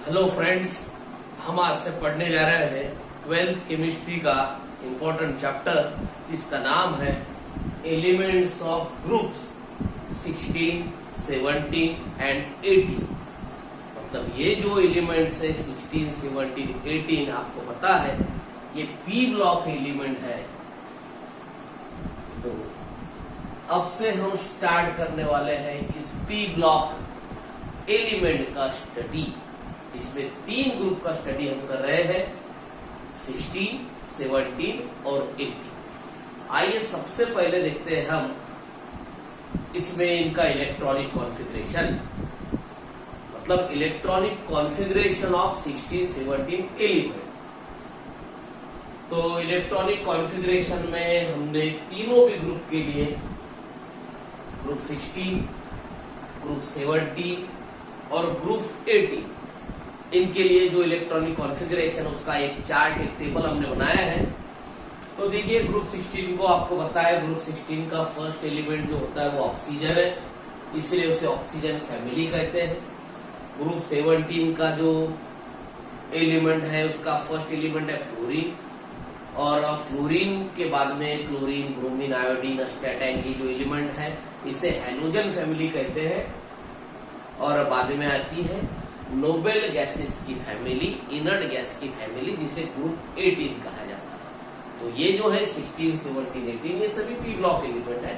Hello friends, हम आज से पढ़ने जा रहे हैं 12th केमिस्ट्री का इम्पोर्टेंट चैप्टर जिसका नाम है एलिमेंट्स ऑफ ग्रुप्स 16, 17 एंड 18। मतलब ये जो एलिमेंट्स है 16, 17, 18 आपको पता है ये पी ब्लॉक एलिमेंट है। तो अब से हम स्टार्ट करने वाले हैं इस पी ब्लॉक एलिमेंट का स्टडी। इसमें 3 ग्रुप का स्टडी हम कर रहे हैं 16, 17 और 18। आइए सबसे पहले देखते हैं हम इसमें इनका इलेक्ट्रॉनिक कॉन्फ़िगरेशन, मतलब इलेक्ट्रॉनिक कॉन्फ़िगरेशन ऑफ 16, 17 एलिमेंट। तो इलेक्ट्रॉनिक कॉन्फ़िगरेशन में हमने तीनों भी ग्रुप के लिए ग्रुप 16, ग्रुप 17 और ग्रुप 18 इनके लिए जो इलेक्ट्रॉनिक कॉन्फ़िगरेशन उसका एक चार्ट, एक टेबल हमने बनाया है। तो देखिए ग्रुप 16 को आपको बताया, ग्रुप 16 का फर्स्ट एलिमेंट जो होता है वो ऑक्सीजन है, इसलिए उसे ऑक्सीजन फैमिली कहते हैं। ग्रुप 17 का जो एलिमेंट है उसका फर्स्ट एलिमेंट है फ्लोरीन, और फ्लोरीन के बाद में क्लोरीन, ब्रोमीन, आयोडीन, स्टैटाइन की जो एलिमेंट है इसे हैलोजन फैमिली कहते हैं। और बाद में आती है नोबेल गैसेस की फैमिली, इनर्ट गैस की फैमिली, जिसे ग्रुप 18 कहा जाता है। तो ये जो है 16, 17, 18 ये सभी पी ब्लॉक एलिमेंट है।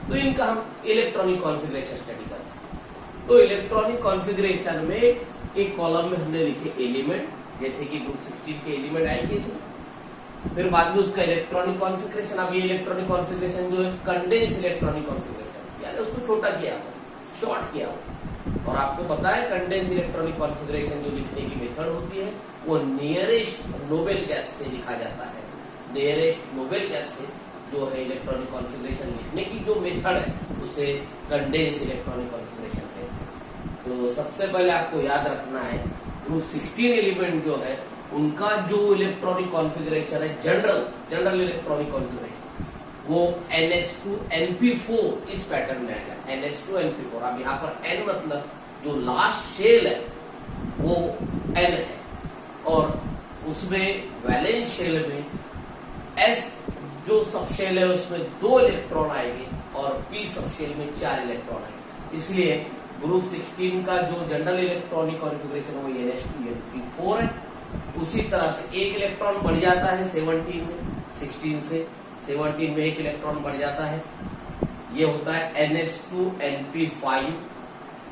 तो इनका हम इलेक्ट्रॉनिक कॉन्फ़िगरेशन स्टडी करते हैं। तो इलेक्ट्रॉनिक कॉन्फ़िगरेशन में एक कॉलम में हमने लिखे एलिमेंट, जैसे कि ग्रुप 16 के एलिमेंट आएंगे इसमें। फिर बाद में उसका इलेक्ट्रॉनिक कॉन्फ़िगरेशन। अब ये इलेक्ट्रॉनिक कॉन्फ़िगरेशन जो है कंडेंस इलेक्ट्रॉनिक कॉन्फ़िगरेशन, यानी उसको छोटा किया हो, शॉर्ट किया हो। और आपको पता है कंडेंस इलेक्ट्रॉनिक कॉन्फ़िगरेशन जो लिखने की मेथड होती है वो नियरेस्ट नोबेल गैस से लिखा जाता है। नियरेस्ट नोबेल गैस से जो है इलेक्ट्रॉनिक कॉन्फ़िगरेशन लिखने की जो मेथड है उसे कंडेंस इलेक्ट्रॉनिक कॉन्फ़िगरेशन कहते हैं। तो सबसे पहले आपको याद रखना है ग्रुप 16 एलिमेंट जो है उनका जो इलेक्ट्रॉनिक कॉन्फ़िगरेशन है जनरल इलेक्ट्रॉनिक कॉन्फ़िगरेशन वो NH2NP4 इस पैटर्न में आएगा। NH2NP4। अब यहाँ पर N मतलब जो लास्ट शेल है वो N है, और उसमें वैलेंस शेल में S जो सब शेल है उसमें 2 इलेक्ट्रॉन आएंगे और P सब शेल में 4 इलेक्ट्रॉन आएंगे। इसलिए ग्रुप 16 का जो जनरल इलेक्ट्रॉनिक कॉन्फ़िगरेशन वो NH2NP4 है। उसी तरह से एक इलेक्ट्रॉन बढ़ जाता है 17 में, 16 से 17 में एक इलेक्ट्रॉन बढ़ जाता है, ये होता है NH2NP5,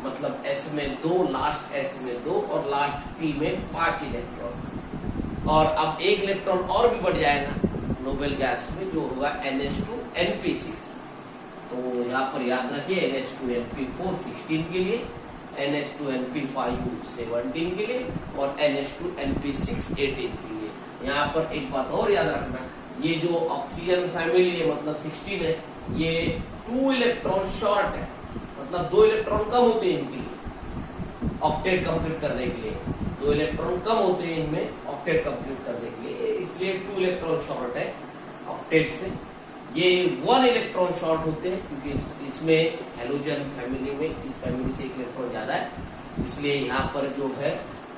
मतलब S में 2, लास्ट S में 2 और लास्ट P में 5 इलेक्ट्रॉन। और अब एक इलेक्ट्रॉन और भी बढ़ जाएगा नोबेल गैस में जो होगा NH2NP6। तो यहाँ पर याद रखिए NH2NP4 16 के लिए, NH2NP5 17 के लिए और NH2NP6 18 के लिए। यहाँ पर एक बात और याद रखना, ये जो ऑक्सीजन फैमिली है मतलब 16 है, ये 2 इलेक्ट्रॉन शॉर्ट है, मतलब 2 इलेक्ट्रॉन कम होते हैं इनके लिए ऑक्टेट कंप्लीट करने के लिए। 2 इलेक्ट्रॉन कम होते हैं इनमें ऑक्टेट कंप्लीट करने के लिए, इसलिए 2 इलेक्ट्रॉन शॉर्ट है ऑक्टेट से। ये 1 इलेक्ट्रॉन शॉर्ट होते हैं क्योंकि इसमें हैलोजन फैमिली में इस फैमिली से 1 इलेक्ट्रॉन ज्यादा है, इसलिए यहाँ पर जो है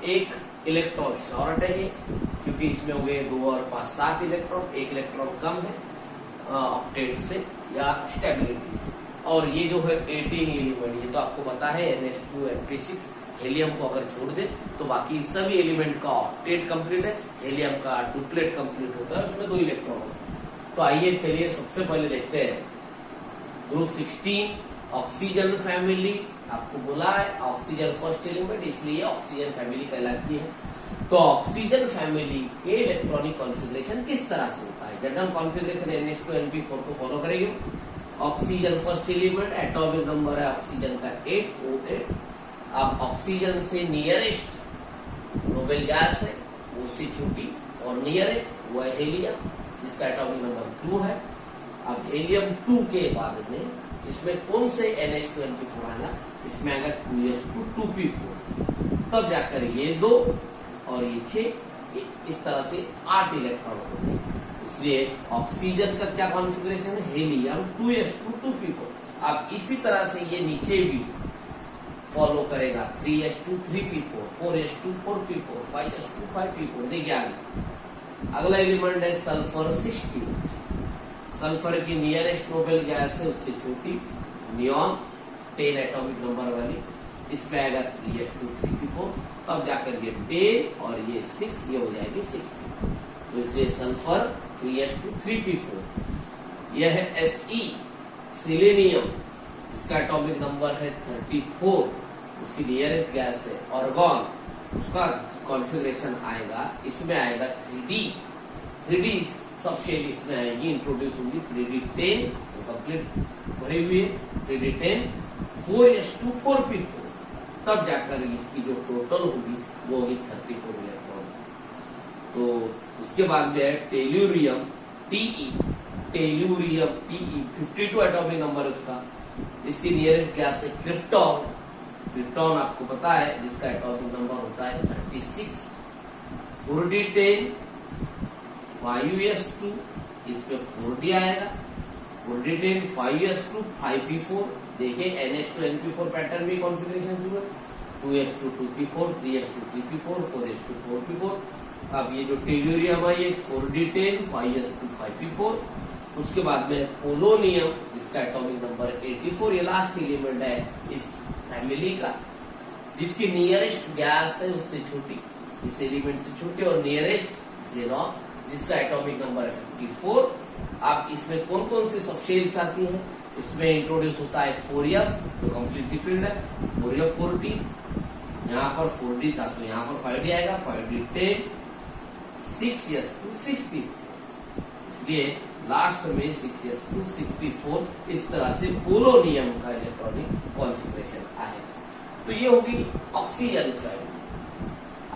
1 इलेक्ट्रॉन शॉर्ट है क्योंकि इसमें हो गए 2 और 5 7 इलेक्ट्रॉन, 1 इलेक्ट्रॉन कम है ऑक्टेट से या स्टेबिलिटी से। और ये जो है 18 एलिमेंट, ये तो आपको पता है NH2NP6। हेलियम को अगर छोड़ दे तो बाकी सभी एलिमेंट का ऑक्टेट कंप्लीट है, हेलियम का डुप्लेट कंप्लीट होता है, उसमें 2 इलेक्ट्रॉन होता है। तो आइए चलिए सबसे पहले देखते हैं ग्रुप 16 ऑक्सीजन फैमिली। आपको बोला है ऑक्सीजन फर्स्ट एलिमेंट, इसलिए ऑक्सीजन फैमिली कहलाती है। तो ऑक्सीजन फैमिली के इलेक्ट्रॉनिक कॉन्फ़िगरेशन किस तरह से होता है? जनरल कॉन्फ़िगरेशन NH2NP4 को फॉलो करेंगे। Oxygen first element, atomic number है ऑक्सीजन का 8, O8। अब ऑक्सीजन से नियरेस्ट नोबेल गैस है वो उससे छोटी, और नियरेस्ट वो है हेलियम जिसका एटॉमिक नंबर 2 है। अब हेलियम 2 के बाद में इसमें कौन से NH2NP4 आएगा? इसमें आएगा 2s2 2p4, तब जाकर ये 2 और ये 6, इस तरह से 8 इलेक्ट्रॉन होते हैं। इसलिए ऑक्सीजन का क्या कॉन्फ़िगरेशन है? Helium 2s2 2p4। अब इसी तरह से ये नीचे भी फॉलो करेगा 3s2 3p4, 4s2 4p4, 5s2 5p4। देखिए आगे अगला एलिमेंट है सल्फर 16। सल्फर की नियरेस्ट नोबेल गैस है उससे छोटी, नियॉन 10 एटॉमिक नंबर वाली, इसमें आएगा 3s2 3p4, तब जाकर ये 10 और ये 6, ये हो जाएगी 60। तो इसलिए सल्फर 3s2 3p4। यह है Se सिलेनियम, इसका एटॉमिक नंबर है 34, उसकी नियरेस्ट गैस है ऑर्गन, उसका कॉन्फ़िगरेशन आएगा, इसमें आएगा 3D सब शेल इसमें आएगी, इंट्रोड्यूस होगी 3D10, तो कंप्लीट भरी हुई है 3D10, 4s2 4p4, तब जाकर इसकी जो टोटल होगी वो होगी 34 इलेक्ट्रॉन। तो उसके बाद में है tellurium Te, tellurium Te 52 atomic number है उसका, इसकी नियरेस्ट गैस है क्रिप्टॉन। क्रिप्टॉन आपको पता है जिसका एटॉमिक नंबर होता है 36, 4D10 5s2, इसमें 4D आएगा, 4D10 5s2 5p4। देखिए NH2 NP4 पैटर्न में कॉन्फ़िगरेशन शुरू है, 2s2 2p4, 3s2 3p4, 4s2 4p4। अब ये जो टेल्यूरियम है ये 4D10 5s2 5p4। उसके बाद में पोलोनियम, जिसका एटॉमिक नंबर 84, ये लास्ट एलिमेंट है इस फैमिली का, जिसकी नियरेस्ट गैस है उससे छोटी, इस एलिमेंट से छोटी, और नियरेस्ट ज़ेनॉन, जिसका एटॉमिक नंबर है 54। अब इसमें कौन कौन से सबशेल्स आती हैं, इसमें इंट्रोड्यूस होता है 4f, जो कम्प्लीटली फील्ड है, 4f 14, यहाँ पर 4D था तो यहाँ पर 5D आएगा, 5D10 6s2 6p, इसलिए लास्ट में 6s2 6p4। इस तरह से पोलोनियम का इलेक्ट्रॉनिक कॉन्फ़िगरेशन आएगा। तो ये होगी ऑक्सीजन फैमिली।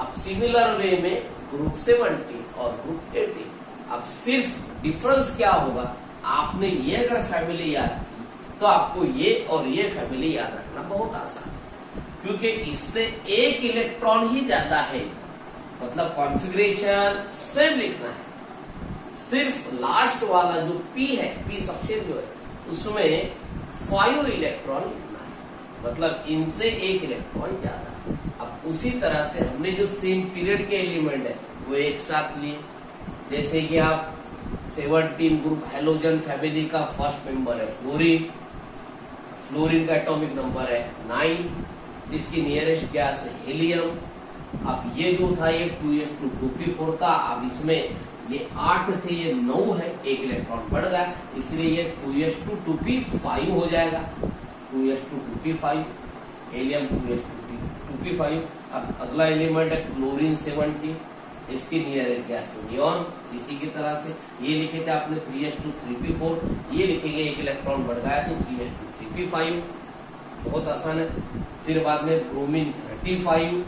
अब सिमिलर वे में ग्रुप 17 और ग्रुप 18, अब सिर्फ डिफरेंस क्या होगा, आपने ये अगर फैमिली याद की तो आपको ये और ये फैमिली याद रखना बहुत आसान है, क्योंकि इससे एक इलेक्ट्रॉन ही ज्यादा है, मतलब कॉन्फ़िगरेशन सेम लिखना है, सिर्फ लास्ट वाला जो P है, P सबशेल जो है, उसमें 5 इलेक्ट्रॉन लिखना है, मतलब इनसे एक इलेक्ट्रॉन ज्यादा। अब उसी तरह से हमने जो सेम पीरियड के एलिमेंट है वो एक साथ लिए, जैसे कि आप 17 ग्रुप हेलोजन फैमिली का फर्स्ट मेंबर है फ्लोरीन, फ्लोरीन का एटॉमिक नंबर है 9, जिसकी नियरेस्ट गैस है हीलियम। अब ये जो था ये 2s2 2p4 था, अब इसमें ये 8 थे, ये 9 है, एक इलेक्ट्रॉन बढ़ गया, इसलिए ये 2s2 2p5 हो जाएगा, 2s2 2p5, helium 2s2 2p5। अब अगला एलिमेंट है क्लोरीन 17, इसकी नियरेस्ट गैस नियॉन। इसी की तरह से ये लिखे थे आपने 3s2 3p4, ये लिखेंगे एक इलेक्ट्रॉन बढ़ गया तो 3s2 3p5, बहुत आसान है। फिर बाद में ब्रोमीन 35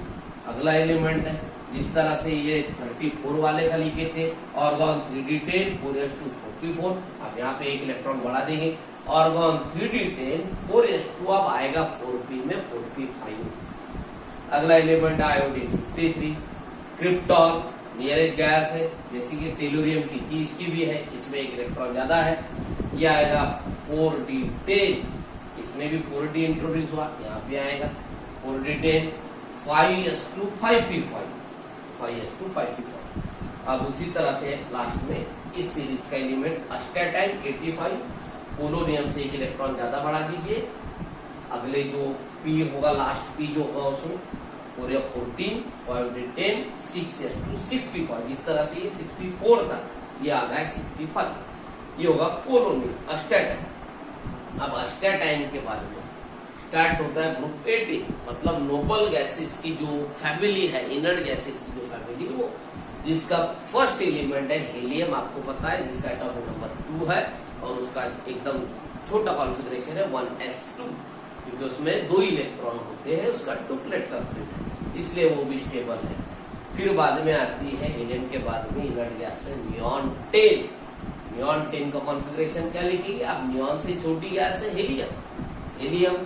अगला एलिमेंट है, जिस तरह से ये 34 वाले का लिखे थे, ऑर्गन 3D10 4s2 4p4, अब यहाँ पे एक इलेक्ट्रॉन बढ़ा देंगे, ऑर्गन 3D10 4s2, अब आएगा 4p में 4p5। अगला एलिमेंट है आयोडीन 53, क्रिप्टॉन नियरेस्ट गैस है, जैसे कि टेल्यूरियम की इसकी भी है, इसमें एक इलेक्ट्रॉन ज्यादा है, ये आएगा 4D10, इसमें भी 4D इंट्रोड्यूस हुआ, यहाँ पे आएगा 4D10 5s2 5p5, 5s2 5p5। अब उसी तरह से लास्ट में इस सीरीज का एलिमेंट अस्टेटाइन 85, पोलोनियम से एक इलेक्ट्रॉन ज्यादा बढ़ा दीजिए, अगले जो P होगा लास्ट P जो होगा उसमें 4f 14 5d10 6s2 6p5, इस तरह से ये 64 था, ये आ गया 65, ये होगा पोलोनियम अस्टेटाइन। अब अस्टेटाइन के बाद में स्टार्ट होता है ग्रुप 18, मतलब नोबल गैसेस की जो फैमिली है, इनर्ट गैसेस की जो फैमिली वो, जिसका फर्स्ट एलिमेंट है हीलियम, आपको पता है, जिसका एटॉमिक नंबर 2 है और उसका एकदम छोटा कॉन्फ़िगरेशन है 1s2, क्योंकि उसमें 2 इलेक्ट्रॉन होते हैं, उसका डुप्लेट कंप्लीट है, इसलिए वो भी स्टेबल है। फिर बाद में आती है हीलियम के बाद में इनर्ट गैस है नियॉन 10। नियॉन 10 का कॉन्फ़िगरेशन क्या लिखेंगे आप, नियॉन से छोटी गैस है हीलियम, हीलियम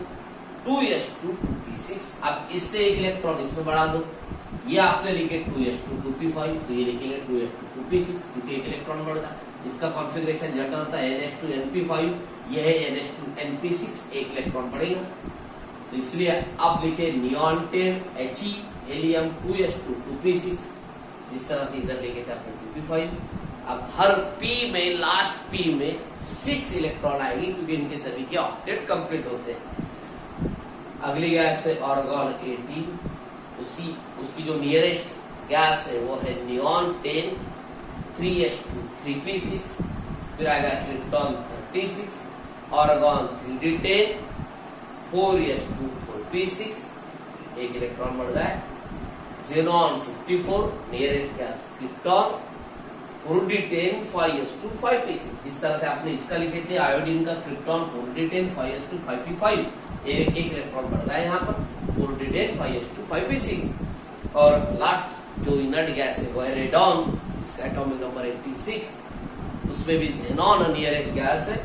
2s2 2p6, अब इससे एक इलेक्ट्रॉन इसमें बढ़ा दो, ये आपने लिखे 2s2 2p5, तो ये लिखेंगे 2s2 2p6, क्योंकि एक इलेक्ट्रॉन बढ़ गया, इसका कॉन्फ़िगरेशन जनरल होता है NH2 NP5, यह है NH2 NP6, एक इलेक्ट्रॉन बढ़ेगा। तो इसलिए आप लिखे neon 10 He helium 2s2 2p6, जिस तरह से इधर लेके जाते हैं 2p5। अब हर p में लास्ट p में 6 इलेक्ट्रॉन आएंगे क्योंकि इनके सभी के ऑक्टेट कंप्लीट होते हैं। अगली गैस है ऑर्गन 18, उसकी जो नियरेस्ट गैस है वो है नियॉन 10 3s2 3p6, फिर आएगा krypton 36, organ 3d10 4s2 4p6, एक इलेक्ट्रॉन बढ़ गया। Xenon 54 nearest gas krypton 4d10 5s2 5p6, जिस तरह से आपने इसका लिखे थे आयोडीन का क्रिप्टॉन 4d10 5s2 5p5, एक इलेक्ट्रॉन बढ़ गया यहाँ पर 4d10 5s2 5p6। और लास्ट जो इनर्ट गैस है वो है रेडॉन, इसका एटॉमिक नंबर 86, उसमें भी ज़ेनॉन नियरेस्ट गैस है,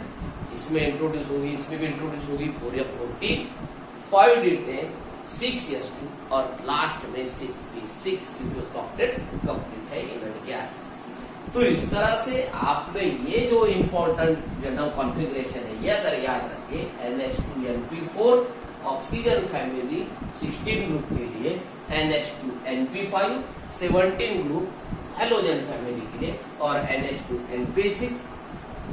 इसमें इंट्रोड्यूस होगी, इसमें भी इंट्रोड्यूस होगी 4f14 5d10 6s2 और लास्ट में 6p6, क्योंकि उसका ऑक्टेट कंप्लीट है इनर्ट गैस। तो इस तरह से आपने ये जो इम्पोर्टेंट जनरल कॉन्फ़िगरेशन है ये अगर याद रखे, NH2NP4 ऑक्सीजन फैमिली 16 ग्रुप के लिए, NH2NP5 17 ग्रुप हेलोजन फैमिली के लिए, और NH2NP6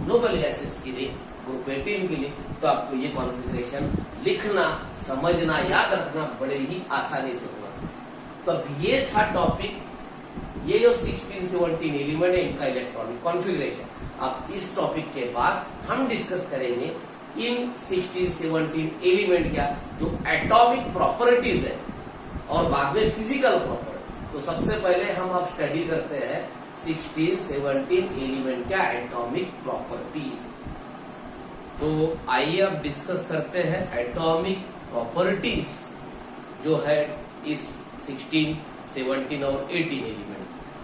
नोबल गैसेस के लिए ग्रुप 18 के लिए, तो आपको ये कॉन्फ़िगरेशन लिखना, समझना, याद रखना बड़े ही आसानी से होगा। तो अब ये था टॉपिक, ये जो 16-17 एलिमेंट है इनका इलेक्ट्रॉनिक कॉन्फ़िगरेशन। अब इस टॉपिक के बाद हम डिस्कस करेंगे इन 16-17 एलिमेंट क्या जो एटॉमिक प्रॉपर्टीज है और बाद में फिजिकल प्रॉपर्टीज। तो सबसे पहले हम अब स्टडी करते हैं 16-17 एलिमेंट क्या एटॉमिक प्रॉपर्टीज। तो आइए अब डिस्कस करते हैं एटॉमिक प्रॉपर्टीज जो है इस 16, 17 और 18 एलिमेंट।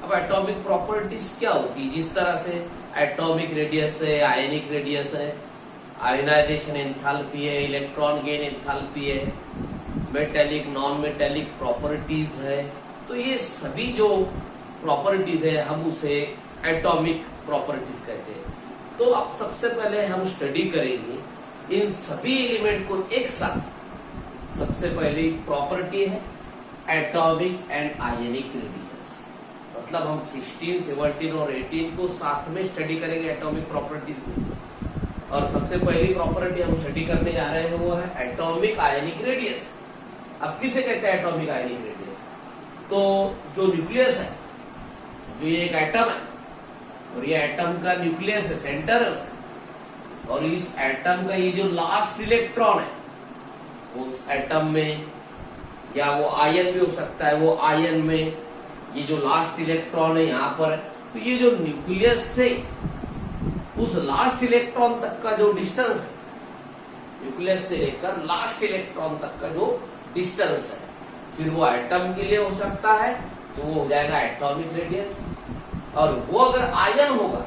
अब एटॉमिक प्रॉपर्टीज क्या होती है? जिस तरह से एटॉमिक रेडियस है, आयनिक रेडियस है, आयोनाइजेशन एंथैल्पी है, इलेक्ट्रॉन गेन एंथैल्पी है, मेटेलिक नॉन मेटेलिक प्रॉपर्टीज है, तो ये सभी जो प्रॉपर्टीज है हम उसे एटॉमिक प्रॉपर्टीज कहते हैं। तो अब सबसे पहले हम स्टडी करेंगे इन सभी एलिमेंट को एक साथ। सबसे पहली प्रॉपर्टी है एटॉमिक एंड आयनिक रेडियस, मतलब हम 16, 17 और 18 को साथ में स्टडी करेंगे एटॉमिक प्रॉपर्टीज में। और सबसे पहली प्रॉपर्टी हम स्टडी करने जा रहे हैं वो है एटॉमिक आयनिक रेडियस। अब किसे कहते हैं एटॉमिक आयनिक रेडियस? तो जो न्यूक्लियस है, जो ये एक एटम है और ये एटम का न्यूक्लियस है, सेंटर है उसका, और इस एटम का ये जो लास्ट इलेक्ट्रॉन है उस एटम में, या वो आयन भी हो सकता है, वो आयन में ये जो लास्ट इलेक्ट्रॉन है यहाँ पर, तो ये जो न्यूक्लियस से उस लास्ट इलेक्ट्रॉन तक का जो डिस्टेंस है, न्यूक्लियस से लेकर लास्ट इलेक्ट्रॉन तक का जो डिस्टेंस है, फिर वो एटम के लिए हो सकता है तो वो हो जाएगा एटॉमिक रेडियस। और वो अगर आयन होगा,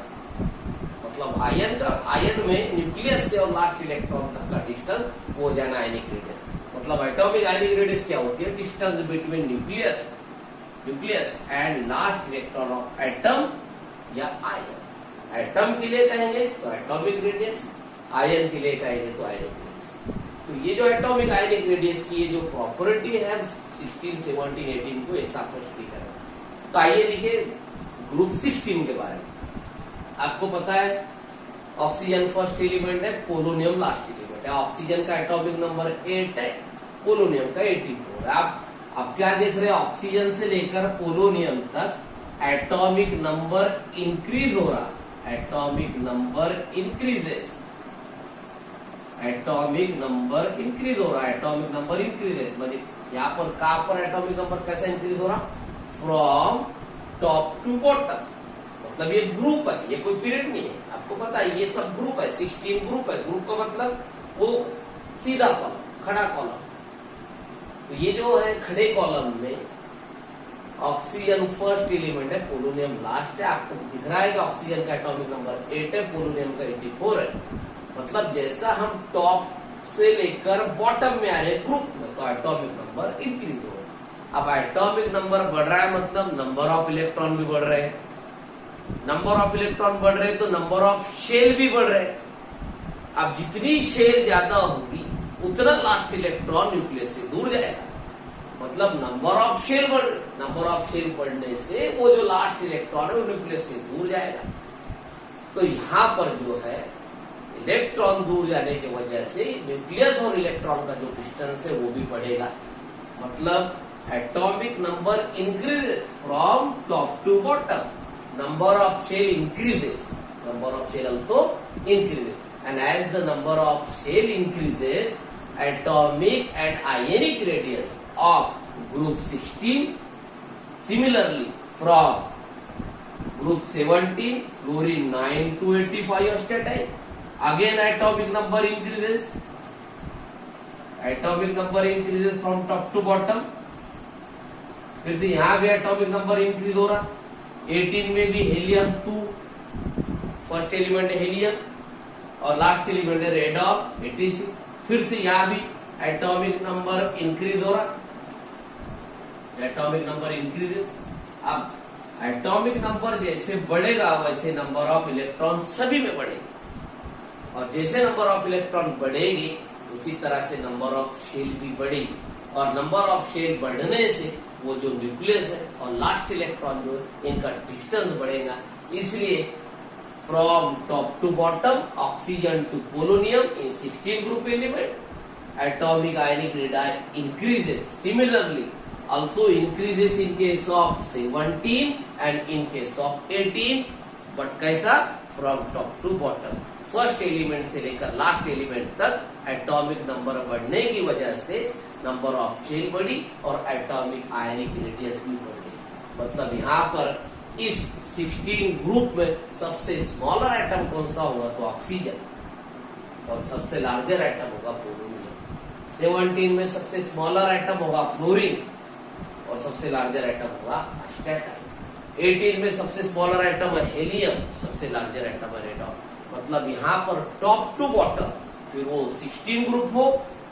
मतलब आयन में न्यूक्लियस से और लास्ट इलेक्ट्रॉन तक का डिस्टेंस, वो हो जाएगा आयनिक रेडियस। मतलब एटॉमिक आयनिक रेडियस क्या होती है? Distance between nucleus and last electron of atom या आयन। एटम के लिए कहेंगे तो एटॉमिक रेडियस, आयन के लिए कहेंगे तो आयनिक रेडियस। तो ये जो एटॉमिक आयनिक रेडियस की ये जो प्रॉपर्टी है 16, 17, 18 को एक साथ स्टडी करें। तो आइए देखिए ग्रुप 16 के बारे में। आपको पता है ऑक्सीजन फर्स्ट एलिमेंट है, पोलोनियम लास्ट एलिमेंट है। ऑक्सीजन का एटॉमिक नंबर 8 है, पोलोनियम का 84 है। आप क्या देख रहे हैं? ऑक्सीजन से लेकर पोलोनियम तक एटॉमिक नंबर इंक्रीज हो रहा, atomic number increases, atomic number increase हो रहा है, एटॉमिक नंबर इंक्रीजेस। मतलब यहाँ पर कहां पर एटॉमिक नंबर कैसे इंक्रीज हो रहा? From top to bottom. मतलब ये ग्रुप है, ये कोई पीरियड नहीं है। आपको पता है ये सब ग्रुप है, 16 ग्रुप है। ग्रुप का मतलब वो सीधा कॉलम, खड़ा कॉलम। तो ये जो है खड़े कॉलम में ऑक्सीजन फर्स्ट एलिमेंट है, पोलोनियम लास्ट है। आपको दिख रहा है कि ऑक्सीजन का एटॉमिक नंबर 8 है, पोलोनियम का 84 है। मतलब जैसा हम टॉप से लेकर बॉटम में आ रहे हैं ग्रुप में, तो एटॉमिक नंबर इंक्रीज हो रहा है। अब एटॉमिक नंबर बढ़ रहा है मतलब नंबर ऑफ इलेक्ट्रॉन भी बढ़ रहे हैं। नंबर ऑफ इलेक्ट्रॉन बढ़ रहे हैं तो नंबर ऑफ शेल भी बढ़ रहे हैं। अब जितनी शेल ज्यादा होगी उतना लास्ट इलेक्ट्रॉन न्यूक्लियस से दूर जाएगा। मतलब नंबर ऑफ शेल बढ़ने से वो जो लास्ट इलेक्ट्रॉन है वो न्यूक्लियस से दूर जाएगा। तो यहां पर जो है इलेक्ट्रॉन दूर जाने की वजह से न्यूक्लियस और इलेक्ट्रॉन का जो डिस्टेंस है वो भी बढ़ेगा। मतलब atomic number increases from top to bottom, number of shell increases, number of shell also increases, and as the number of shell increases, atomic and ionic radius of group 16 similarly from group 17 fluorine 9 to 85 statin, again atomic number increases from top to bottom। फिर से यहां भी atomic number increase हो रहा। 18 में भी helium 2, first element है helium और लास्ट एलिमेंट है रेडॉन 86। फिर से यहां भी एटॉमिक नंबर इंक्रीज हो रहा, एटॉमिक नंबर इंक्रीजेस। अब एटॉमिक नंबर जैसे बढ़ेगा वैसे नंबर ऑफ इलेक्ट्रॉन सभी में बढ़ेगी, और जैसे नंबर ऑफ इलेक्ट्रॉन बढ़ेगी उसी तरह से नंबर ऑफ शेल भी बढ़ेगी, और नंबर ऑफ शेल बढ़ने से वो जो न्यूक्लियस है और लास्ट इलेक्ट्रॉन जो इनका डिस्टेंस बढ़ेगा। इसलिए from top to bottom oxygen to polonium in 16 group element, atomic ionic radius increases similarly also increases in case of 17 and in case of 18, but कैसा from top to bottom, first element से लेकर last element तक atomic number बढ़ने की वजह से number of shell बढ़ी और एटॉमिक आयनिक रेडियस भी बढ़ गई। मतलब यहाँ पर इस 16 ग्रुप में सबसे स्मॉलर एटम कौन सा होगा तो ऑक्सीजन, और सबसे लार्जर एटम होगा पोलोनियम। 17 में सबसे स्मॉलर एटम होगा फ्लोरीन और सबसे लार्जर एटम होगा स्टैटाइन। 18 में सबसे स्मॉलर एटम है हेलियम, सबसे लार्जर एटम है रेडॉन। मतलब यहाँ पर टॉप टू बॉटम, फिर वो 16 ग्रुप हो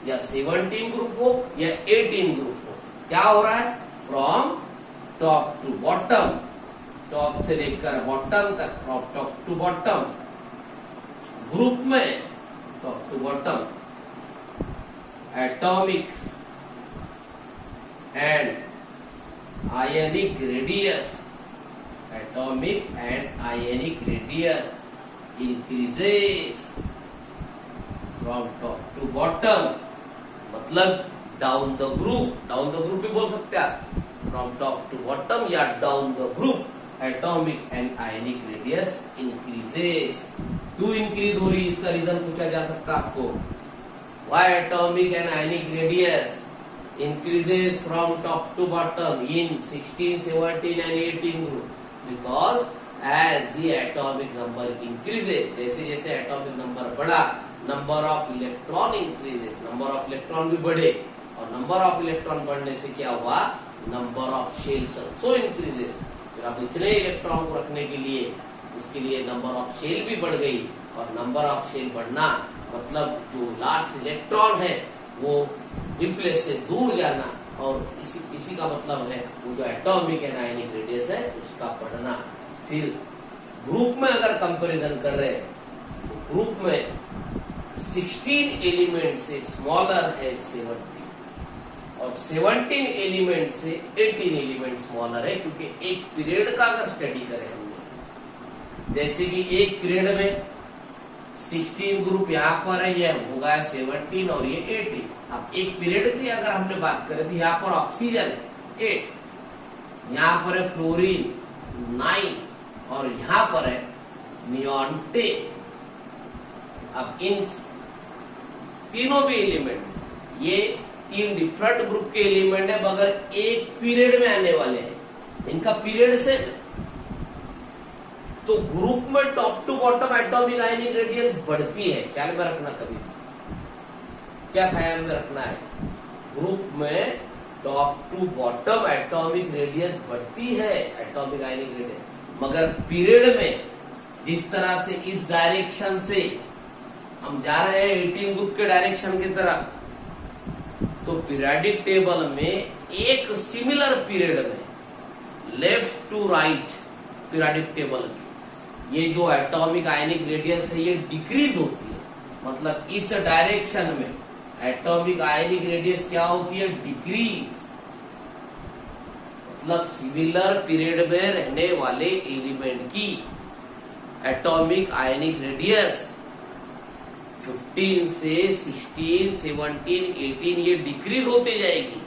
या 17 ग्रुप हो या 18 ग्रुप हो, क्या हो रहा है from top to bottom, top से लेकर बॉटम तक, from top to bottom group में, top to bottom atomic and ionic radius, atomic and ionic radius increases from top to bottom। मतलब डाउन द ग्रुप भी बोल सकते हैं, फ्रॉम टॉप टू बॉटम या down the group atomic and ionic radius increases. क्यों increase हो रही, इसका रीजन पूछा जा सकता है आपको। Why atomic and ionic radius increases from top to bottom in 16, 17 and 18 group, because as the atomic number increases, जैसे जैसे atomic number बढ़ा number of electron increases, number of electron भी बढ़े, और number of electron बढ़ने से क्या हुआ, number of shells also increases। फिर अब इतने इलेक्ट्रॉन को रखने के लिए उसके लिए number of shell भी बढ़ गई, और number of shell बढ़ना मतलब जो लास्ट इलेक्ट्रॉन है वो न्यूक्लियस से दूर जाना, और इसी का मतलब है वो जो एटॉमिक एंड आयनिक रेडियस है उसका बढ़ना। फिर ग्रुप में अगर कंपैरिजन कर रहे हैं तो ग्रुप में 16 एलिमेंट से स्मॉलर है 17, और 17 एलिमेंट से 18 एलिमेंट स्मॉलर है, क्योंकि एक पीरियड का अगर स्टडी करें हमने, जैसे कि एक पीरियड में 16 ग्रुप यहाँ पर है, ये होगा 17 और ये 18। अब एक पीरियड की अगर हमने बात करें तो यहाँ पर ऑक्सीजन है 8, यहाँ पर है फ्लोरीन 9 और यहाँ पर है नियॉन 10। अब इन तीनों भी एलिमेंट, ये 3 डिफरेंट ग्रुप के एलिमेंट है मगर एक पीरियड में आने वाले हैं, इनका पीरियड सेम है। तो ग्रुप में top to bottom atomic ionic radius बढ़ती है, ख्याल में रखना, कभी क्या ख्याल में रखना है, ग्रुप में top to bottom atomic radius बढ़ती है, एटॉमिक आयनिक रेडियस, मगर पीरियड में इस तरह से इस डायरेक्शन से हम जा रहे हैं 18 ग्रुप के डायरेक्शन की तरफ, तो पीरियोडिक टेबल में एक सिमिलर पीरियड में left to right periodic table में ये जो एटॉमिक आयनिक रेडियस है ये डिक्रीज होती है। मतलब इस डायरेक्शन में एटॉमिक आयनिक रेडियस क्या होती है? डिक्रीज। मतलब सिमिलर पीरियड में रहने वाले एलिमेंट की एटॉमिक आयनिक रेडियस 15 से 16, 17, 18 ये डिक्रीज होती जाएगी।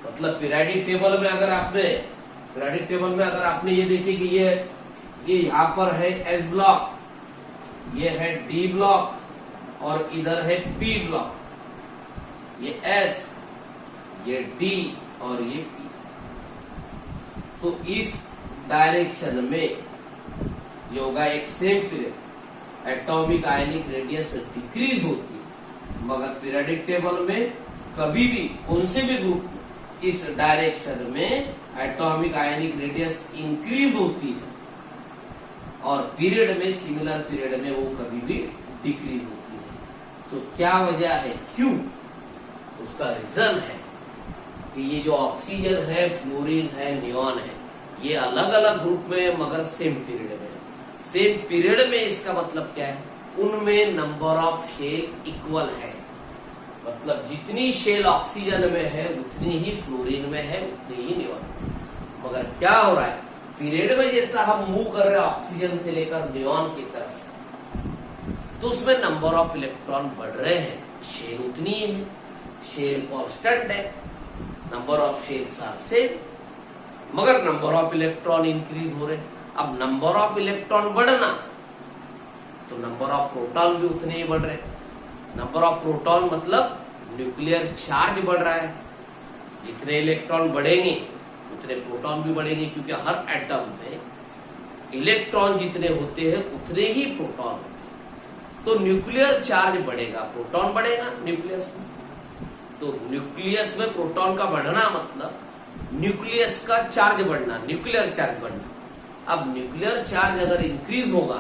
मतलब पीरियोडिक टेबल में अगर आपने ये देखे कि ये यहां पर है एस ब्लॉक, ये है डी ब्लॉक और इधर है पी ब्लॉक, ये एस, ये डी और ये पी। तो इस डायरेक्शन में ये होगा एक same period, atomic ionic radius decrease होती है। मगर पीरियोडिक टेबल में कभी भी उनसे भी ग्रुप इस डायरेक्शन में एटॉमिक आयनिक रेडियस इंक्रीज होती है और पीरियड में, सिमिलर पीरियड में वो कभी भी डिक्रीज होती है। तो क्या वजह है, क्यों? उसका रीजन है कि ये जो ऑक्सीजन है, फ्लोरीन है, नियॉन है, ये अलग अलग ग्रुप में मगर सेम पीरियड में। सेम पीरियड में इसका मतलब क्या है? उनमें नंबर ऑफ शेल इक्वल है। मतलब जितनी शेल ऑक्सीजन में है उतनी ही फ्लोरीन में है, उतनी ही नियॉन में। मगर क्या हो रहा है, पीरियड में जैसा हम मूव कर रहे हैं ऑक्सीजन से लेकर नियॉन की तरफ, तो उसमें नंबर ऑफ इलेक्ट्रॉन बढ़ रहे हैं, शेल उतनी है, शेल कांस्टेंट है, number of shells are same, मगर नंबर ऑफ इलेक्ट्रॉन इंक्रीज हो रहे हैं। अब नंबर ऑफ इलेक्ट्रॉन बढ़ना तो नंबर ऑफ प्रोटॉन भी उतने ही बढ़ रहे हैं। नंबर ऑफ प्रोटॉन मतलब न्यूक्लियर चार्ज बढ़ रहा है। जितने इलेक्ट्रॉन बढ़ेंगे उतने प्रोटॉन भी बढ़ेंगे, क्योंकि हर एटम में इलेक्ट्रॉन जितने होते हैं उतने ही प्रोटॉन होते हैं। तो न्यूक्लियर चार्ज बढ़ेगा, प्रोटॉन बढ़ेगा न्यूक्लियस में। तो न्यूक्लियस में प्रोटॉन का बढ़ना मतलब न्यूक्लियस का चार्ज बढ़ना, न्यूक्लियर चार्ज बढ़ना। अब न्यूक्लियर चार्ज अगर इंक्रीज होगा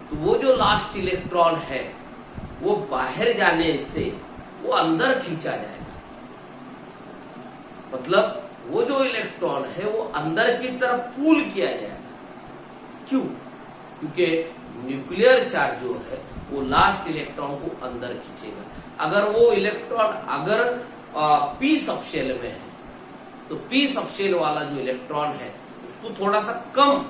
तो वो जो लास्ट इलेक्ट्रॉन है वो बाहर जाने से वो अंदर खींचा जाएगा। मतलब वो जो इलेक्ट्रॉन है वो अंदर की तरफ पुल किया जाएगा। क्यों? क्योंकि न्यूक्लियर चार्ज जो है वो लास्ट इलेक्ट्रॉन को अंदर खींचेगा। अगर वो इलेक्ट्रॉन अगर पी सबशेल में है तो पी सबशेल वाला जो इलेक्ट्रॉन है उसको थोड़ा सा कम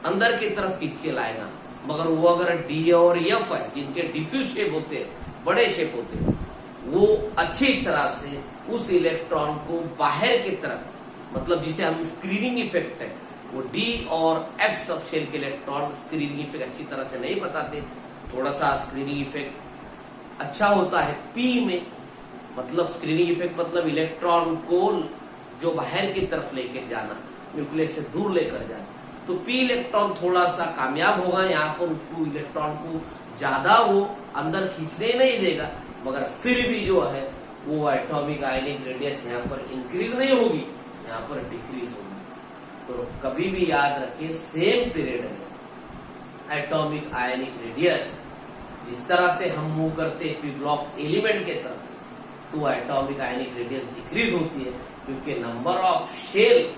अंदर की तरफ खींच के लाएगा। मगर वो अगर डी और एफ है, जिनके डिफ्यूज शेप होते हैं, बड़े शेप होते हैं, वो अच्छी तरह से उस इलेक्ट्रॉन को बाहर की तरफ, मतलब जिसे हम स्क्रीनिंग इफेक्ट है, वो डी और एफ सबशेल के इलेक्ट्रॉन स्क्रीनिंग इफेक्ट अच्छी तरह से नहीं बताते। थोड़ा सा स्क्रीनिंग इफेक्ट अच्छा होता है पी में। मतलब स्क्रीनिंग इफेक्ट मतलब इलेक्ट्रॉन को जो बाहर की तरफ लेकर जाना, न्यूक्लियस से दूर लेकर जाना। तो पी इलेक्ट्रॉन थोड़ा सा कामयाब होगा, यहाँ पर उसको इलेक्ट्रॉन को ज्यादा वो अंदर खींचने नहीं देगा, मगर फिर भी जो है वो एटॉमिक आयनिक रेडियस यहाँ पर इंक्रीज नहीं होगी, यहाँ पर डिक्रीज होगी। तो कभी भी याद रखिए, सेम पीरियड में एटॉमिक आयनिक रेडियस जिस तरह से हम मूव करते हैं पी ब्लॉक एलिमेंट के तरफ, तो एटॉमिक आयनिक रेडियस डिक्रीज होती है, क्योंकि नंबर ऑफ शेल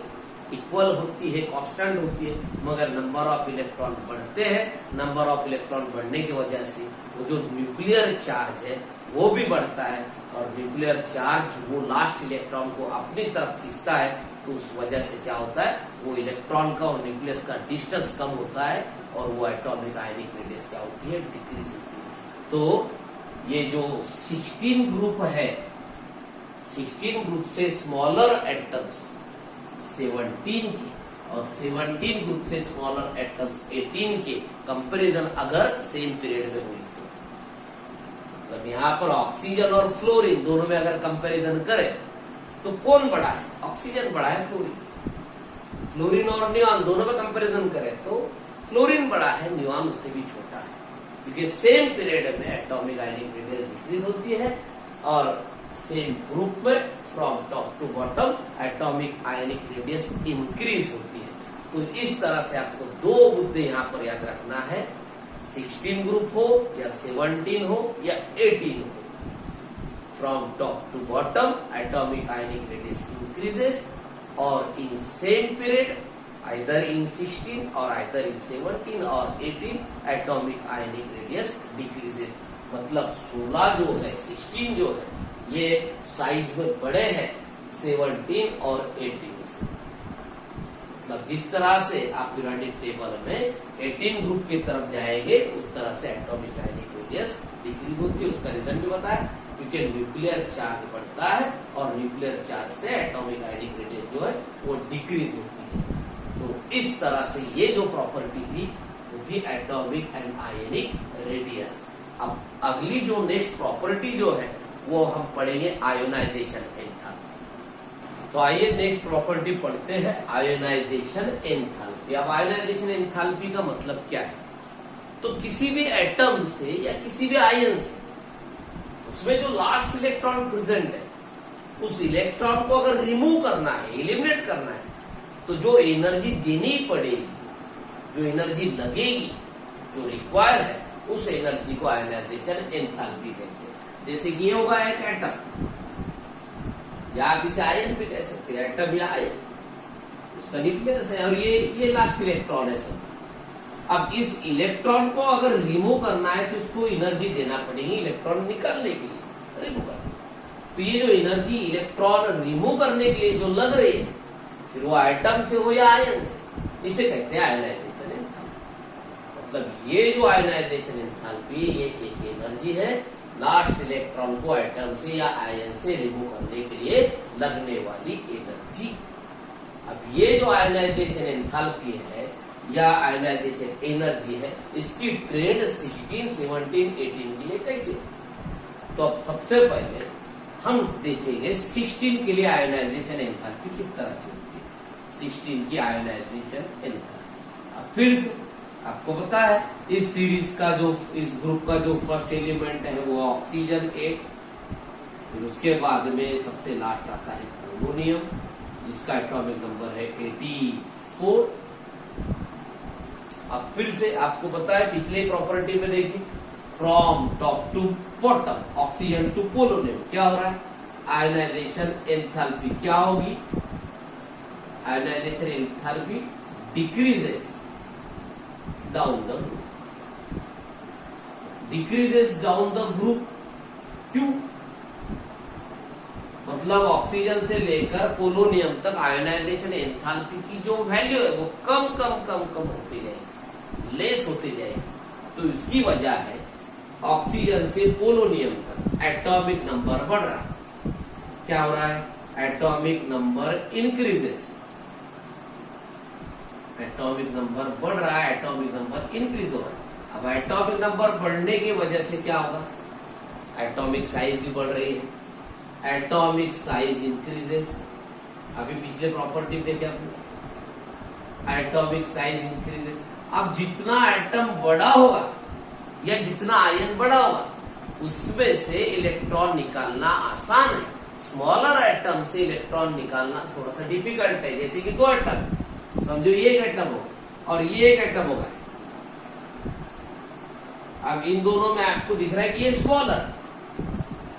इक्वल होती है, कांस्टेंट होती है, मगर नंबर ऑफ इलेक्ट्रॉन बढ़ते हैं। नंबर ऑफ इलेक्ट्रॉन बढ़ने की वजह से वो जो न्यूक्लियर चार्ज है वो भी बढ़ता है, और न्यूक्लियर चार्ज वो लास्ट इलेक्ट्रॉन को अपनी तरफ खींचता है। तो उस वजह से क्या होता है, वो इलेक्ट्रॉन का और न्यूक्लियस का डिस्टेंस कम होता है, और वो एटॉमिक आयनिक रेडियस क्या होती है, डिक्रीज होती है। तो ये जो 16 ग्रुप है, 16 ग्रुप से स्मॉलर एटम्स 17 के और 17 ग्रुप से स्मॉलर एटम्स 18 के कंपैरिजन अगर सेम पीरियड में हुई तो, मतलब यहाँ पर ऑक्सीजन और फ्लोरीन दोनों में अगर कंपैरिजन करें तो कौन बड़ा है? ऑक्सीजन बड़ा है फ्लोरीन से। फ्लोरीन और नियॉन दोनों में कंपैरिजन करें तो फ्लोरीन बड़ा है, नियॉन उससे भी छोटा है, क्योंकि सेम पीरियड में एटॉमिक आयनिक रेडियस डिक्रीज होती है और सेम ग्रुप में from top to bottom atomic ionic radius increase होती है। तो इस तरह से आपको दो मुद्दे यहाँ पर याद रखना है, 16 ग्रुप हो या 17 हो या 18 हो, from top to bottom atomic ionic radius increases, और in same period either in 16 or either in 17 or 18 atomic ionic radius decreases. मतलब 16 जो है, 16 जो है, ये साइज में बड़े हैं 17 और 18 से। मतलब जिस तरह से आप पीरियोडिक टेबल में 18 ग्रुप की तरफ जाएंगे, उस तरह से एटॉमिक आयनिक रेडियस डिक्रीज होती है। उसका रीजन भी बताया, क्योंकि न्यूक्लियर चार्ज बढ़ता है और न्यूक्लियर चार्ज से एटॉमिक आयनिक रेडियस जो है वो डिक्रीज होती है। तो इस तरह से ये जो प्रॉपर्टी थी वो थी एटॉमिक एंड आयनिक रेडियस। अब अगली जो नेक्स्ट प्रॉपर्टी जो है वो हम पढ़ेंगे आयोनाइजेशन एंथैल्पी। तो आइए नेक्स्ट प्रॉपर्टी पढ़ते हैं, आयोनाइजेशन एंथैल्पी। अब आयोनाइजेशन एंथैल्पी का मतलब क्या है? तो किसी भी एटम से या किसी भी आयन से उसमें जो लास्ट इलेक्ट्रॉन प्रेजेंट है, उस इलेक्ट्रॉन को अगर रिमूव करना है, एलिमिनेट करना है, तो जो एनर्जी देनी पड़ेगी, जो एनर्जी लगेगी, जो रिक्वायर है, उस एनर्जी को आयोनाइजेशन एंथैल्पी कहते हैं। जैसे कि ये होगा एक एटम, या आप इसे आयन भी कह सकते हैं, एटम या आयन, उसका न्यूक्लियस है और ये लास्ट इलेक्ट्रॉन है सब। अब इस इलेक्ट्रॉन को अगर रिमूव करना है तो उसको एनर्जी देना पड़ेगी इलेक्ट्रॉन निकालने के लिए, रिमूव करना। तो ये जो एनर्जी इलेक्ट्रॉन रिमूव करने के लिए जो लग रही है, फिर वो एटम से हो या आयन से, इसे कहते हैं आयोनाइजेशन एंथैल्पी। मतलब ये जो आयोनाइजेशन एंथैल्पी, ये एक एनर्जी है लास्ट इलेक्ट्रॉन को एटम से या आयन से रिमूव करने के लिए लगने वाली एनर्जी। अब ये जो आयोनाइजेशन एंथैल्पी है या आयोनाइजेशन एनर्जी है, इसकी ट्रेंड 16, 17, 18 के लिए कैसे? तो अब सबसे पहले हम देखेंगे 16 के लिए आयोनाइजेशन एंथैल्पी किस तरह से होती है। 16 की आयोनाइजेशन एंथैल्पी। अब फिर से आपको पता है इस सीरीज का जो, इस ग्रुप का जो फर्स्ट एलिमेंट है वो ऑक्सीजन 8, फिर उसके बाद में सबसे लास्ट आता है पोलोनियम, जिसका एटॉमिक नंबर है 84। अब फिर से आपको पता है पिछले प्रॉपर्टी में देखिए, from top to bottom oxygen to polonium क्या हो रहा है? आयोनाइजेशन एंथैल्पी क्या होगी? Ionisation enthalpy decreases down the group, decreases down the group. क्यों? मतलब ऑक्सीजन से लेकर पोलोनियम तक आयोनाइजेशन एंथैल्पी की जो वैल्यू है वो कम कम कम कम होती जाएगी, लेस होती जाएगी। तो इसकी वजह है ऑक्सीजन से पोलोनियम तक एटॉमिक नंबर बढ़ रहा है। क्या हो रहा है? Atomic number increases, atomic number बढ़ रहा है, एटॉमिक नंबर इंक्रीज हो रहा है। अब एटॉमिक नंबर बढ़ने की वजह से क्या होगा? एटॉमिक साइज भी बढ़ रही है, एटॉमिक साइज इंक्रीजेस। अभी पिछले प्रॉपर्टी देखे आपने, एटॉमिक साइज इंक्रीजेस। अब जितना एटम बड़ा होगा या जितना आयन बड़ा होगा, उसमें से इलेक्ट्रॉन निकालना आसान है। स्मॉलर एटम से इलेक्ट्रॉन निकालना थोड़ा सा डिफिकल्ट है। जैसे कि 2 एटम, समझो ये एक एटम होगा और ये एक एटम होगा। अब इन दोनों में आपको दिख रहा है कि ये स्मॉलर।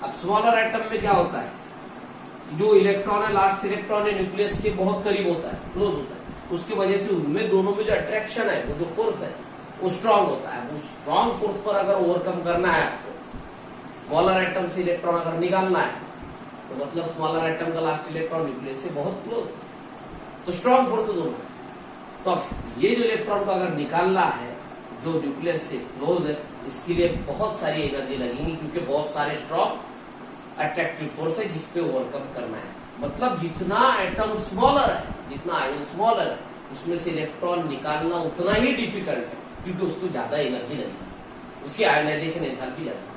अब स्मॉलर एटम में क्या होता है? जो इलेक्ट्रॉन है, लास्ट इलेक्ट्रॉन है, न्यूक्लियस के बहुत करीब होता है, क्लोज होता है। उसकी वजह से उनमें दोनों में जो अट्रैक्शन है, वो जो फोर्स है, वो स्ट्रांग होता है। वो स्ट्रांग फोर्स पर अगर ओवरकम करना है आपको, स्मॉलर एटम से इलेक्ट्रॉन अगर निकालना है, तो मतलब स्मॉलर एटम का लास्ट इलेक्ट्रॉन न्यूक्लियस से बहुत क्लोज है, तो स्ट्रांग फोर्स दोनों है। तो ये जो इलेक्ट्रॉन को अगर निकालना है जो न्यूक्लियस से क्लोज है, इसके लिए बहुत सारी एनर्जी लगेगी, क्योंकि बहुत सारे स्ट्रॉन्ग अट्रैक्टिव फोर्स है जिसपे ओवरकम करना है। मतलब जितना एटम स्मॉलर है, जितना आयन स्मॉलर है, उसमें से इलेक्ट्रॉन निकालना उतना ही डिफिकल्ट है, क्योंकि उसको ज्यादा एनर्जी लगेगी, उसकी आयोनाइजेशन एंथैल्पी ज्यादा है।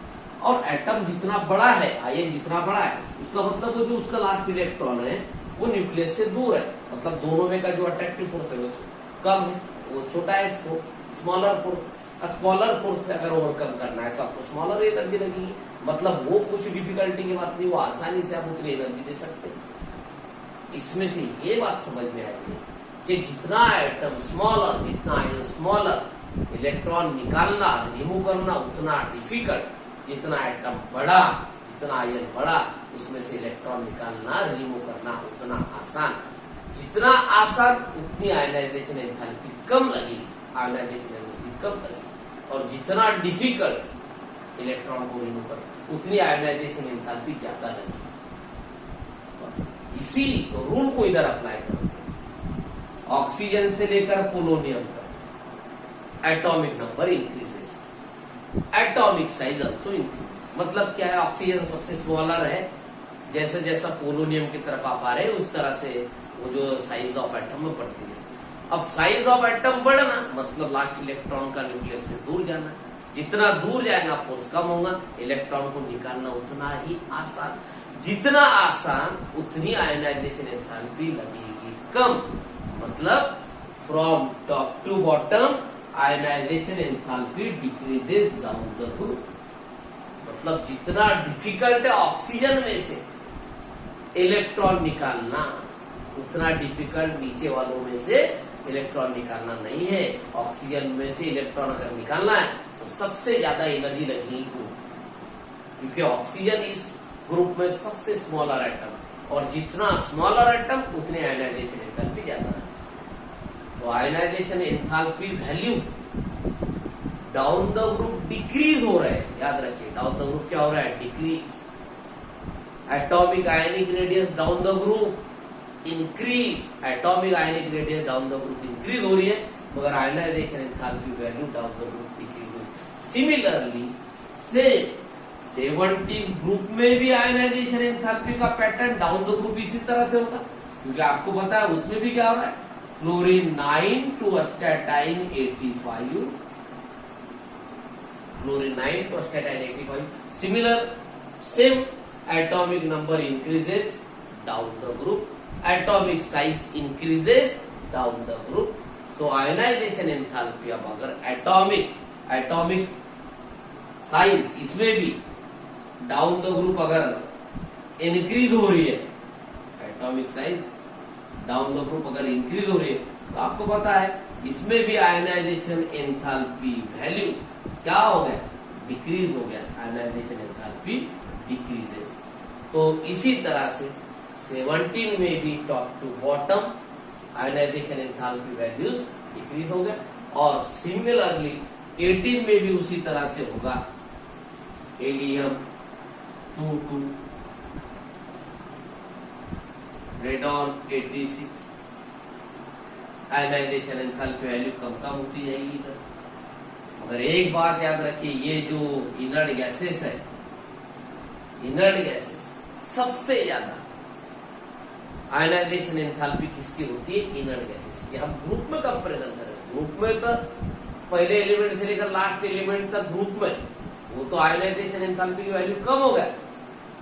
और एटम जितना बड़ा है, आयन जितना बड़ा है, उसका मतलब जो उसका लास्ट इलेक्ट्रॉन है वो न्यूक्लियस से दूर है, मतलब दोनों में का जो अट्रैक्टिव फोर्स है वो कम है, वो छोटा है स्मॉलर फोर्स। स्मॉलर फोर्स पे अगर ओवरकम करना है तो आपको स्मॉलर एनर्जी लगेगी। मतलब वो कुछ डिफिकल्टी की बात नहीं, वो आसानी से आप उतनी एनर्जी दे सकते हैं। इसमें से ये बात समझ में आई है कि जितना एटम स्मॉलर, जितना आयन स्मॉलर, इलेक्ट्रॉन निकालना, रिमूव करना उतना डिफिकल्ट। जितना एटम बड़ा, जितना आयन बड़ा, उसमें से इलेक्ट्रॉन निकालना, रिमूव करना उतना आसान। जितना आसान उतनी आयोनाइजेशन एंथैल्पी कम लगेगी, आयोनाइजेशन एनर्जी कम लगेगी। और जितना डिफिकल्ट इलेक्ट्रॉन को रिमूव कर, उतनी आयोनाइजेशन एंथैल्पी ज्यादा लगेगी। इसी रूल को इधर अप्लाई करोगे, ऑक्सीजन से लेकर पोलोनियम तक atomic number increases, atomic size also increases. मतलब क्या है, ऑक्सीजन सबसे स्मॉलर है, जैसे जैसा पोलोनियम की तरफ आप आ रहे हैं उस तरह से वो जो साइज ऑफ एटम में बढ़ती है। अब साइज ऑफ एटम बढ़ना मतलब लास्ट इलेक्ट्रॉन का न्यूक्लियस से दूर जाना, जितना दूर जाएगा फोर्स कम होगा, इलेक्ट्रॉन को निकालना उतना ही आसान, जितना आसान उतनी आयोनाइजेशन एंथैल्पी लगेगी कम। मतलब from top to bottom ionisation enthalpy decreases down the group. मतलब जितना डिफिकल्ट है ऑक्सीजन में से इलेक्ट्रॉन निकालना, उतना डिफिकल्ट नीचे वालों में से इलेक्ट्रॉन निकालना नहीं है। ऑक्सीजन में से इलेक्ट्रॉन अगर निकालना है तो सबसे ज्यादा एनर्जी लगेगी ग्रुप, क्योंकि ऑक्सीजन इस ग्रुप में सबसे स्मॉलर एटम, और जितना स्मॉलर एटम उतने आयोनाइजेशन एंथैल्पी ज्यादा है। तो ionisation enthalpy value down the group decrease हो रहा है, याद रखिए डाउन द ग्रुप क्या हो रहा है, decrease. Atomic ionic radius down the group increase, atomic ionic radius down the group increase हो रही है, मगर ionisation enthalpy value down the group decrease हो रही है। सिमिलरली से 17 ग्रुप में भी आयोनाइजेशन एंथैल्पी का पैटर्न डाउन द ग्रुप इसी तरह से होगा, क्योंकि आपको पता है उसमें भी क्या हो रहा है, fluorine 9 to astatine 85, fluorine 9 to astatine 85। Similar same atomic number increases down the group, atomic size increases down the group. So ionisation enthalpy अब अगर एटॉमिक साइज इसमें भी डाउन द ग्रुप अगर इंक्रीज हो रही है, atomic size down the group अगर increase हो रही है, तो आपको पता है इसमें भी आयोनाइजेशन एंथैल्पी वैल्यू क्या हो गया, डिक्रीज हो गया, आयोनाइजेशन एंथैल्पी डिक्रीजेस। तो इसी तरह से 17 में भी top to bottom ionisation enthalpy values decrease हो गया, और सिमिलरली 18 में भी उसी तरह से होगा। Helium 22, radon 86, ionisation enthalpy value कम होती जाएगी इधर। मगर एक बात याद रखिए, ये जो इनर्ट गैसेस है, इनर्ट गैसेस सबसे ज्यादा आयोनाइजेशन एंथैल्पी किसकी होती है, इनर्ट गैसेस की। हम ग्रुप में कंपेरिजन करें, ग्रुप में तो पहले एलिमेंट से लेकर लास्ट एलिमेंट तक ग्रुप में वो तो आयोनाइजेशन एंथैल्पी की वैल्यू कम हो गया,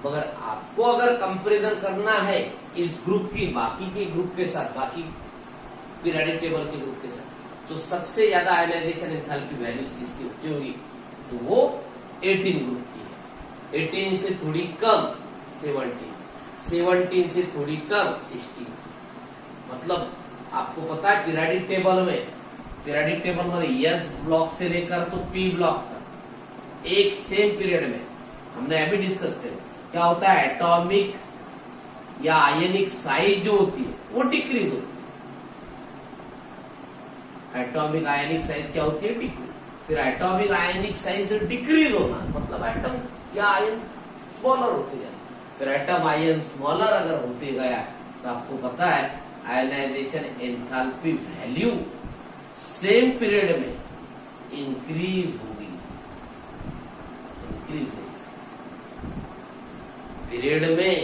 मगर आपको अगर कंपेरिजन करना है इस ग्रुप की बाकी के ग्रुप के साथ, बाकी पीरियोडिक टेबल के ग्रुप के साथ, तो सबसे ज्यादा आयोनाइजेशन एंथैल्पी वैल्यूज किसकी होती होगी, तो वो 18 ग्रुप की है। 18 से थोड़ी कम 17, 17 से थोड़ी कम 16। मतलब आपको पता है पीरियोडिक टेबल में एस ब्लॉक से लेकर तो पी ब्लॉक तक एक सेम पीरियड में, हमने अभी डिस्कस किया, क्या होता है, एटॉमिक या आयनिक साइज जो होती है वो डिक्रीज होती है। एटॉमिक आयनिक साइज क्या होती है, डिक्रीज। फिर एटॉमिक आयनिक साइज डिक्रीज होना मतलब एटम या आयन स्मॉलर होते जाए। फिर एटम आयन स्मॉलर अगर होते गया तो आपको पता है ionisation enthalpy value same period में इंक्रीज होगी, पीरियड में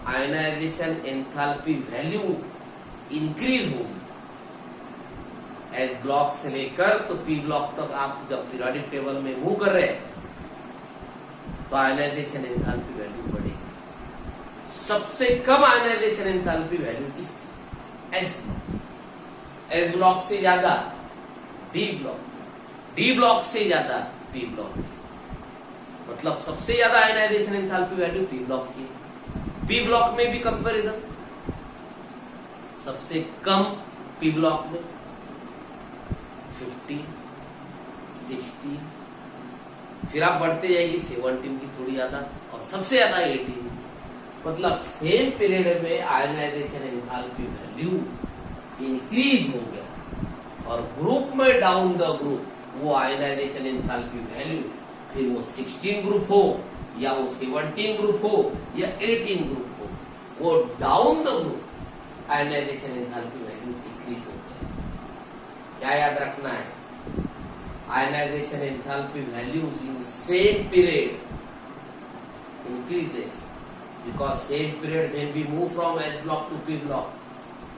आयनाइजेशन एंथैल्पी वैल्यू इंक्रीज होगी। एस ब्लॉक से लेकर तो पी ब्लॉक तक आप जब पीरियोडिक टेबल में मूव कर रहे हैं तो आयनाइजेशन एंथैल्पी वैल्यू बढ़ेगी। सबसे कम आयनाइजेशन एंथैल्पी वैल्यू किसकी, एस ब्लॉक। एस ब्लॉक से ज्यादा डी ब्लॉक, डी ब्लॉक से ज्यादा पी ब्लॉक। मतलब सबसे ज्यादा ionisation enthalpy value P block की। पी ब्लॉक में भी कंपैरिजन, सबसे कम पी ब्लॉक में 15, 16, फिर आप बढ़ते जाएगी 17 की थोड़ी ज्यादा, और सबसे ज्यादा 18। मतलब सेम पीरियड में आयनाइजेशन एंथैल्पी वैल्यू इंक्रीज हो गया, और ग्रुप में डाउन द ग्रुप वो आयनाइजेशन एंथैल्पी वैल्यू फिर वो 16 ग्रुप हो या वो 17 ग्रुप हो या 18 ग्रुप हो, वो down the group ionisation enthalpy value decrease होते हैं। क्या याद रखना है? Ionisation enthalpy values in same period increases because same period when we move from S block to P block,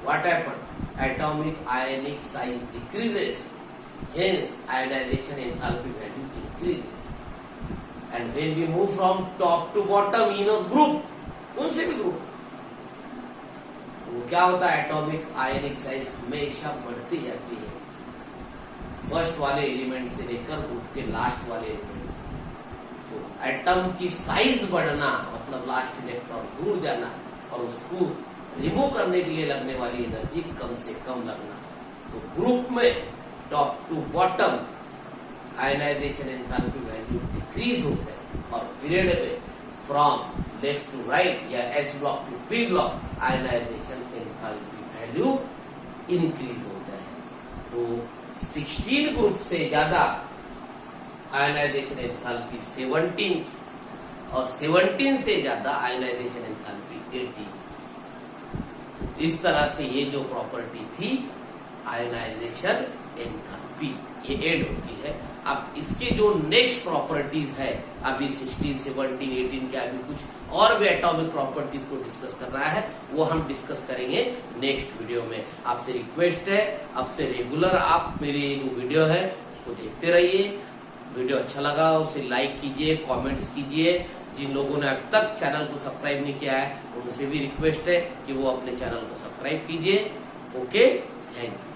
what happened? Atomic ionic size decreases, hence ionization enthalpy value increases. And when we move from top to bottom in a group, कौन से भी group, वो क्या होता है? Atomic आयनिक size हमेशा बढ़ती जाती है, फर्स्ट वाले एलिमेंट से लेकर ग्रुप के लास्ट वाले एलिमेंट। तो एटम की साइज बढ़ना मतलब लास्ट इलेक्ट्रॉन दूर जाना और उसको रिमूव करने के लिए लगने वाली एनर्जी कम से कम लगना। तो ग्रुप में top to bottom ionisation enthalpy value decrease होते हैं और पीरियड में फ्रॉम लेफ्ट टू राइट या S block to P block ionisation enthalpy value increase होता है। तो 16 ग्रुप से ज्यादा आयनाइजेशन एंथैल्पी 17 और 17 से ज्यादा आयनाइजेशन एंथैल्पी 18। इस तरह से ये जो प्रॉपर्टी थी आयनाइजेशन एंथैल्पी, ये ऐड होती है। अब इसके जो नेक्स्ट प्रॉपर्टीज है, अभी 16, 17, 18 के अभी कुछ और भी एटॉमिक प्रॉपर्टीज को डिस्कस कर रहा है, वो हम डिस्कस करेंगे नेक्स्ट वीडियो में। आपसे रिक्वेस्ट है, आपसे रेगुलर आप मेरी जो वीडियो है उसको देखते रहिए। वीडियो अच्छा लगा उसे लाइक कीजिए, कमेंट्स कीजिए। जिन लोगों ने अब तक चैनल को सब्सक्राइब नहीं किया है उनसे भी रिक्वेस्ट है कि वो अपने चैनल को सब्सक्राइब कीजिए। Okay, thank you.